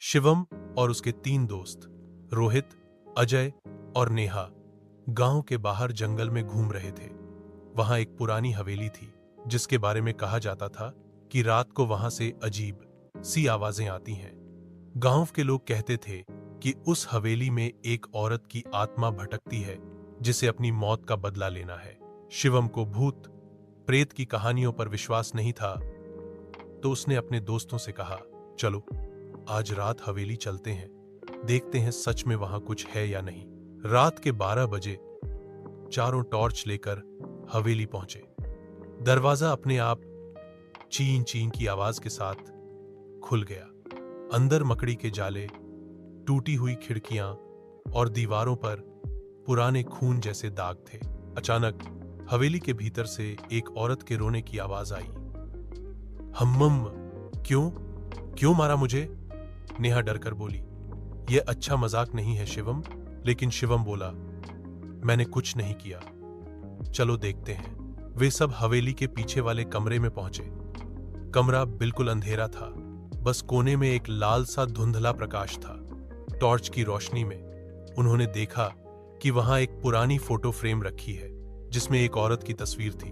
शिवम और उसके 3 दोस्त रोहित, अजय और नेहा गांव के बाहर जंगल में घूम रहे थे। वहां एक पुरानी हवेली थी जिसके बारे में कहा जाता था कि रात को वहां से अजीब सी आवाजें आती हैं। गांव के लोग कहते थे कि उस हवेली में एक औरत की आत्मा भटकती है जिसे अपनी मौत का बदला लेना है। शिवम को भूत प्रेत की कहानियों पर विश्वास नहीं था, तो उसने अपने दोस्तों से कहा, चलो आज रात हवेली चलते हैं, देखते हैं सच में वहां कुछ है या नहीं। रात के 12 बजे चारों टॉर्च लेकर हवेली पहुंचे। दरवाजा अपने आप चीं चीं की आवाज के साथ खुल गया। अंदर मकड़ी के जाले, टूटी हुई खिड़कियां और दीवारों पर पुराने खून जैसे दाग थे। अचानक हवेली के भीतर से एक औरत के रोने की आवाज आई। हम्मम, क्यों क्यों मारा मुझे? नेहा डरकर बोली। यह अच्छा मजाक नहीं है शिवम। लेकिन शिवम बोला, मैंने कुछ नहीं किया, चलो देखते हैं। वे सब हवेली के पीछे वाले कमरे में पहुंचे। कमरा बिल्कुल अंधेरा था, बस कोने में एक लाल सा धुंधला प्रकाश था। टॉर्च की रोशनी में उन्होंने देखा कि वहां एक पुरानी फोटो फ्रेम रखी है जिसमें एक औरत की तस्वीर थी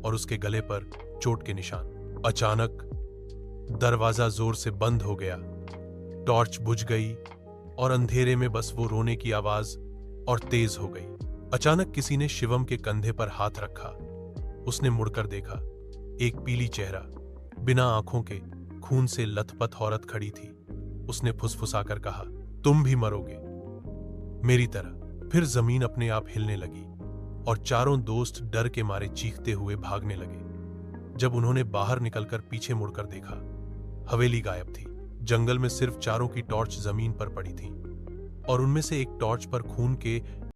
और उसके गले पर चोट के निशान। अचानक दरवाजा जोर से बंद हो गया, टॉर्च बुझ गई और अंधेरे में बस वो रोने की आवाज और तेज हो गई। अचानक किसी ने शिवम के कंधे पर हाथ रखा। उसने मुड़कर देखा, एक पीली चेहरा, बिना आंखों के, खून से लथपथ औरत खड़ी थी। उसने फुसफुसाकर कहा, तुम भी मरोगे मेरी तरह। फिर जमीन अपने आप हिलने लगी और चारों दोस्त डर के मारे चीखते हुए भागने लगे। जब उन्होंने बाहर निकलकर पीछे मुड़कर देखा, हवेली गायब थी। जंगल में सिर्फ चारों की टॉर्च जमीन पर पड़ी थी और उनमें से एक टॉर्च पर खून के